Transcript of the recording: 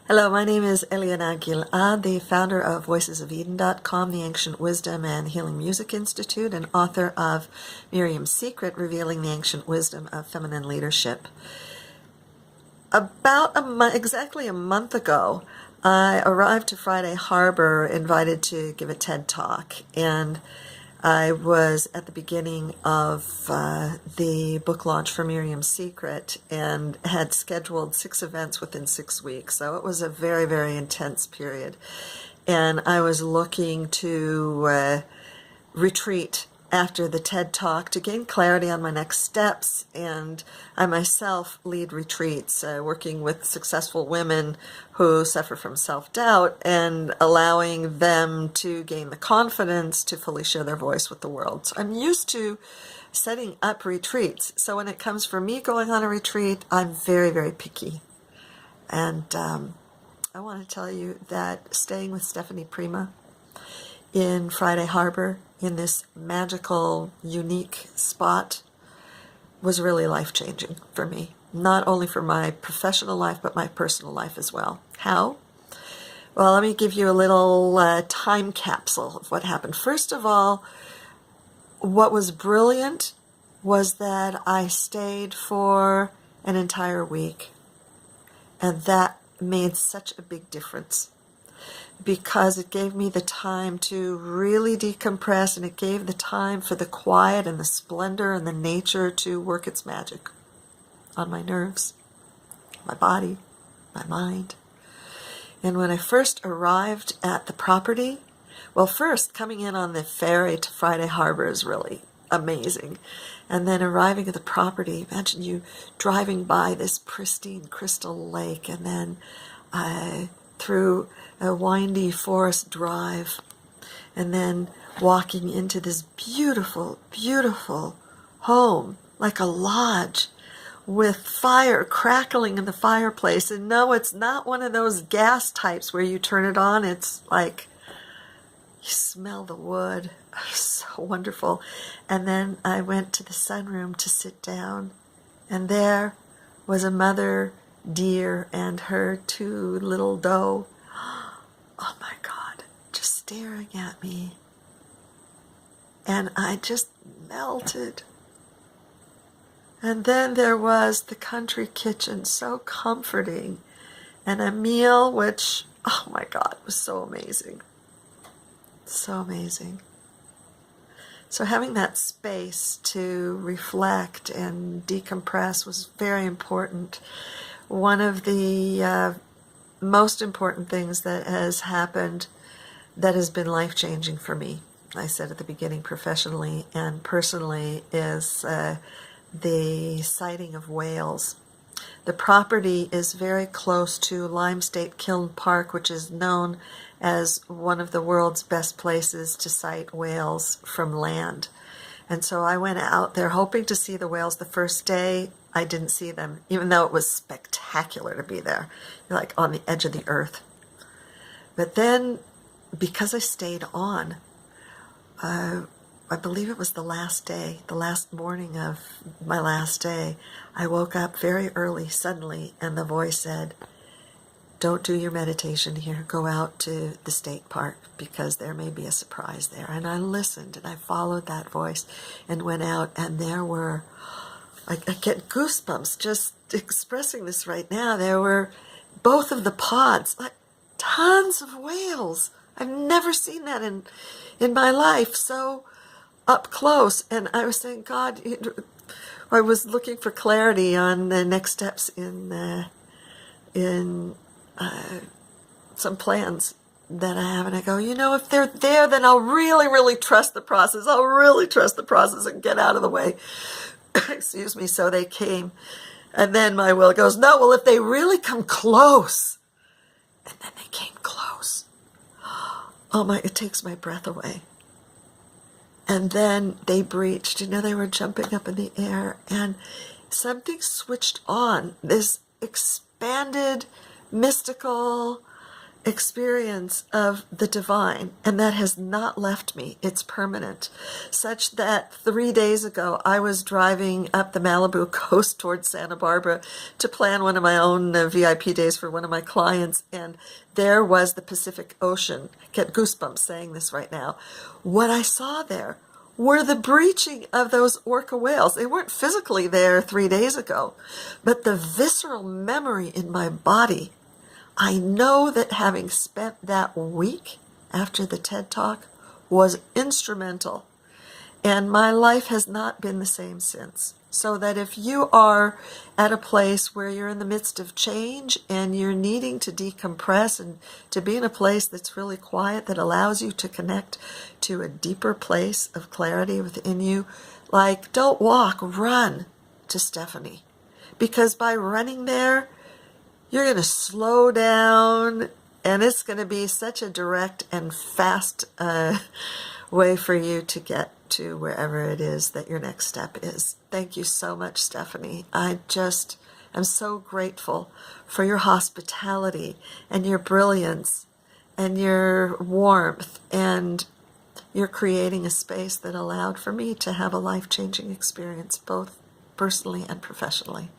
Hello, my name is Eliana Gilad, the founder of VoicesOfEden.com, the Ancient Wisdom and Healing Music Institute, and author of Miriam's Secret, Revealing the Ancient Wisdom of Feminine Leadership. Exactly a month ago, I arrived to Friday Harbor, invited to give a TED Talk, and I was at the beginning of the book launch for Miriam's Secret and had scheduled 6 events within 6 weeks. So it was a very, very intense period. And I was looking to retreat after the TED Talk to gain clarity on my next steps. And I myself lead retreats, working with successful women who suffer from self-doubt and allowing them to gain the confidence to fully share their voice with the world. So I'm used to setting up retreats. So when it comes for me going on a retreat, I'm very, very picky. And I want to tell you that staying with Stephanie Prima in Friday Harbor, in this magical, unique spot, was really life-changing for me. Not only for my professional life, but my personal life as well. How? Well, let me give you a little time capsule of what happened. First of all, what was brilliant was that I stayed for an entire week. And that made such a big difference, because it gave me the time to really decompress, and it gave the time for the quiet and the splendor and the nature to work its magic on my nerves, my body, my mind. And when I first arrived at the property, well, first coming in on the ferry to Friday Harbor is really amazing. And then arriving at the property, imagine you driving by this pristine crystal lake, and then through a windy forest drive, and then walking into this beautiful, beautiful home, like a lodge, with fire crackling in the fireplace. And no, it's not one of those gas types where you turn it on. It's like you smell the wood. So wonderful. And then I went to the sunroom to sit down, and there was a mother deer and her 2 little doe. Oh my God, just staring at me. And I just melted. And then there was the country kitchen, so comforting, and a meal which, oh my God, was so amazing. So amazing. So having that space to reflect and decompress was very important. One of the most important things that has happened that has been life-changing for me, I said at the beginning, professionally and personally, is the sighting of whales. The property is very close to Lime State Kiln Park, which is known as one of the world's best places to sight whales from land. And so I went out there hoping to see the whales. The first day, I didn't see them, even though it was spectacular to be there. You're like on the edge of the earth. But then, because I stayed on, I believe it was the last day, the last morning of my last day, I woke up very early suddenly, and the voice said, "Don't do your meditation here. Go out to the state park because there may be a surprise there." And I listened, and I followed that voice and went out, and there were, I get goosebumps just expressing this right now. There were both of the pods, like tons of whales. I've never seen that in my life, so up close. And I was saying, God, I was looking for clarity on the next steps in some plans that I have. And I go, if they're there, then I'll really, really trust the process. I'll really trust the process and get out of the way. Excuse me. So they came. And then my will goes, no, well, if they really come close. And then they came close. Oh my, it takes my breath away. And then they breached, they were jumping up in the air, and something switched on, this expanded, mystical, experience of the divine, and that has not left me. It's permanent. Such that 3 days ago, I was driving up the Malibu coast towards Santa Barbara to plan one of my own VIP days for one of my clients, and there was the Pacific Ocean. I get goosebumps saying this right now. What I saw there were the breaching of those orca whales. They weren't physically there 3 days ago, but the visceral memory in my body. I know that having spent that week after the TED Talk was instrumental, and my life has not been the same since. So that if you are at a place where you're in the midst of change and you're needing to decompress and to be in a place that's really quiet, that allows you to connect to a deeper place of clarity within you, like, don't walk, run to Stephanie. Because by running there, you're going to slow down, and it's going to be such a direct and fast way for you to get to wherever it is that your next step is. Thank you so much, Stephanie. I just am so grateful for your hospitality and your brilliance and your warmth, and you're creating a space that allowed for me to have a life-changing experience, both personally and professionally.